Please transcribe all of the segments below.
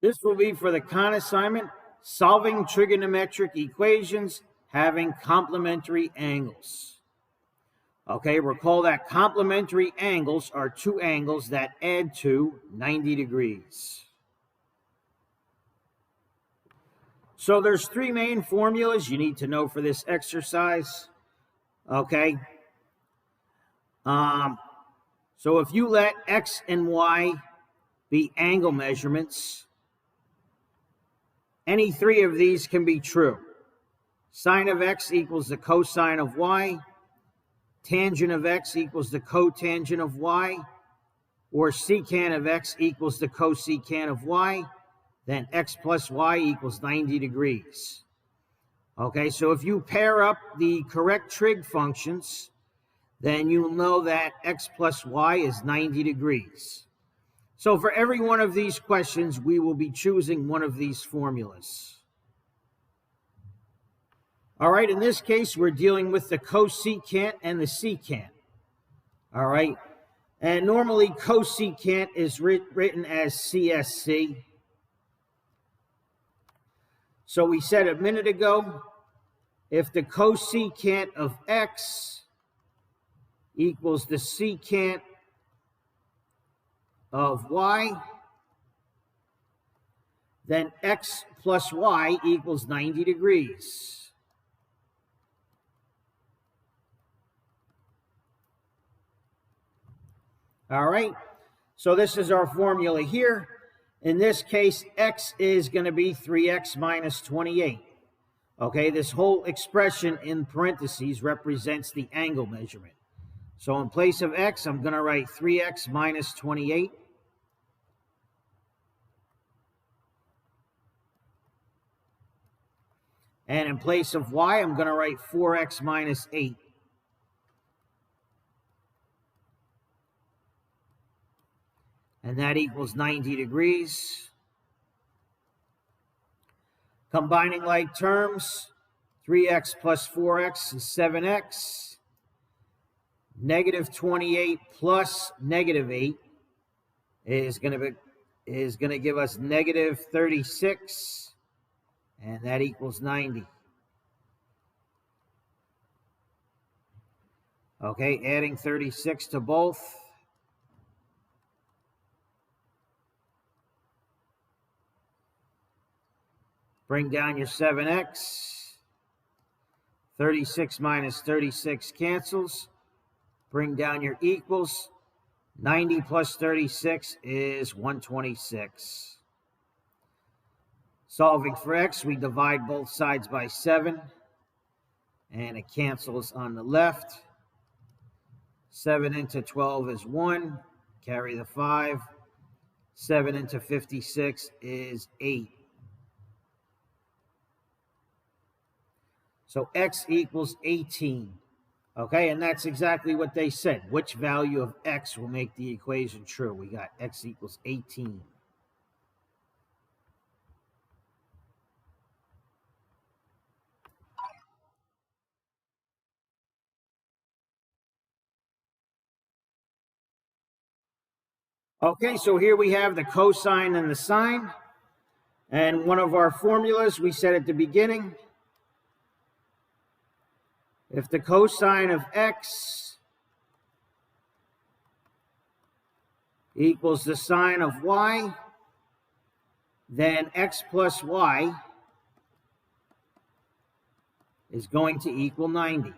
This will be for the con assignment, solving trigonometric equations having complementary angles. Okay, recall that complementary angles are two angles that add to 90 degrees. So there's three main formulas you need to know for this exercise. Okay. So if you let x and y be angle measurements, any three of these can be true. Sine of x equals the cosine of y, tangent of x equals the cotangent of y, or secant of x equals the cosecant of y, then x plus y equals 90 degrees. Okay, so if you pair up the correct trig functions, then you'll know that x plus y is 90 degrees. So for every one of these questions, we will be choosing one of these formulas. All right, in this case, we're dealing with the cosecant and the secant. All right, and normally cosecant is written as CSC. So we said a minute ago, if the cosecant of x equals the secant of y, then x plus y equals 90 degrees. All right, so this is our formula here. In this case, x is going to be 3x minus 28. Okay, this whole expression in parentheses represents the angle measurement. So in place of x, I'm going to write 3x minus 28. And in place of y, I'm going to write 4x minus 8. And that equals 90 degrees. Combining like terms, 3x plus 4x is 7x. Negative 28 plus negative 8 is going to give us negative 36. And that equals 90. Okay, adding 36 to both. Bring down your 7x. 36 minus 36 cancels. Bring down your equals. 90 plus 36 is 126. Solving for x, we divide both sides by 7, and it cancels on the left. 7 into 12 is 1, carry the 5. 7 into 56 is 8. So x equals 18. Okay, and that's exactly what they said. Which value of x will make the equation true? We got x equals 18. Okay, so here we have the cosine and the sine. And one of our formulas we said at the beginning, if the cosine of x equals the sine of y, then x plus y is going to equal 90.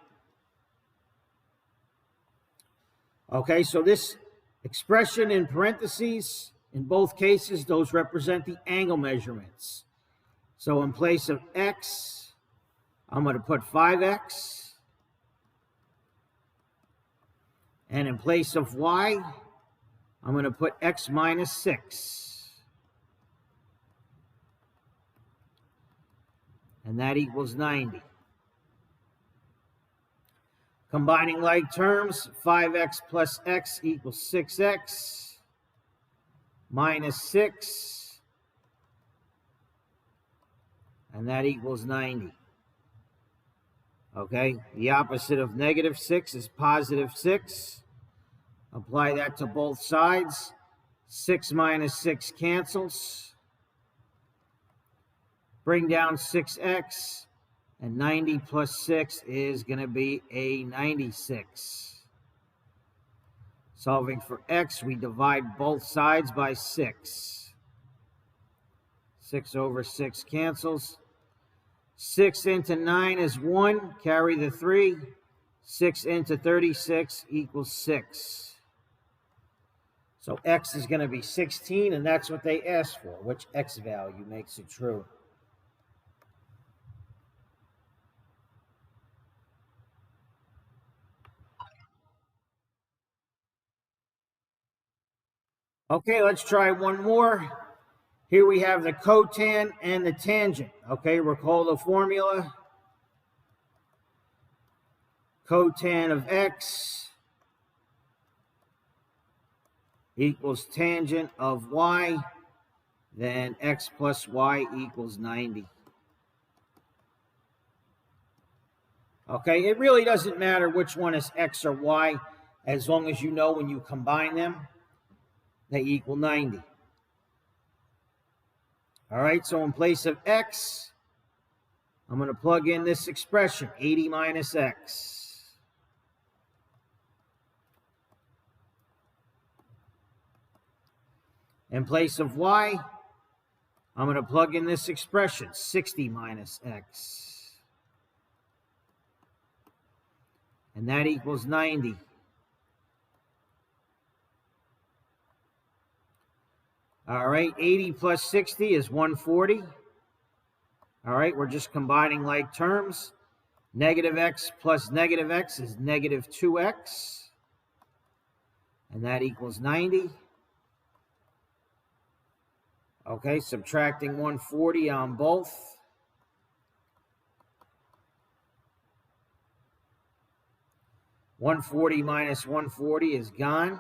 Okay, so this expression in parentheses, in both cases, those represent the angle measurements. So in place of x, I'm going to put 5x. And in place of y, I'm going to put x minus 6. And that equals 90. Combining like terms, 5x plus x equals 6x minus 6. And that equals 90. Okay, the opposite of negative 6 is positive 6. Apply that to both sides. 6 minus 6 cancels. Bring down 6x, and 90 plus 6 is going to be a 96. Solving for x, we divide both sides by 6. 6 over 6 cancels. 6 into 9 is 1, carry the 3. 6 into 36 equals 6. So x is going to be 16, and that's what they asked for. Which x value makes it true? Okay, let's try one more. Here we have the cotan and the tangent. Okay, recall the formula. Cotan of x equals tangent of y, then x plus y equals 90. Okay, it really doesn't matter which one is x or y, as long as you know when you combine them, they equal 90. All right, so in place of x, I'm going to plug in this expression, 80 minus x. In place of y, I'm going to plug in this expression, 60 minus x. And that equals 90. All right, 80 plus 60 is 140. All right, we're just combining like terms. Negative x plus negative x is negative 2x. And that equals 90. Okay, subtracting 140 on both. $140 minus 140 is gone.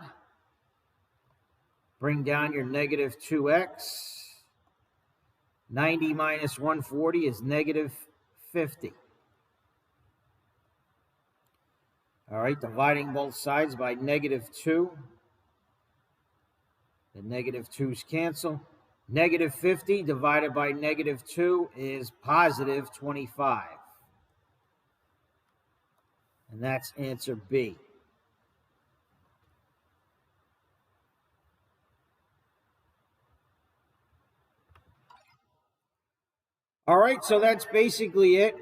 Bring down your negative 2x. 90 minus 140 is negative 50. All right, dividing both sides by negative 2. The negative 2's cancel. Negative 50 divided by negative 2 is positive 25. And that's answer B. All right, so that's basically it.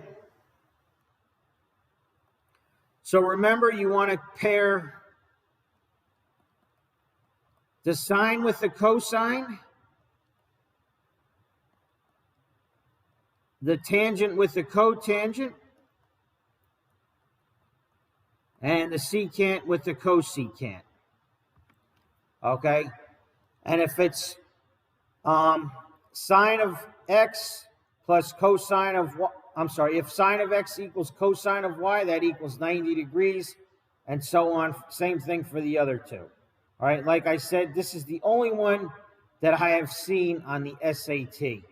So remember, you want to pair the sine with the cosine, the tangent with the cotangent, and the secant with the cosecant. Okay? And if it's sine of x plus cosine of y, if sine of x equals cosine of y, that equals 90 degrees, and so on. Same thing for the other two. All right, like I said, this is the only one that I have seen on the SAT.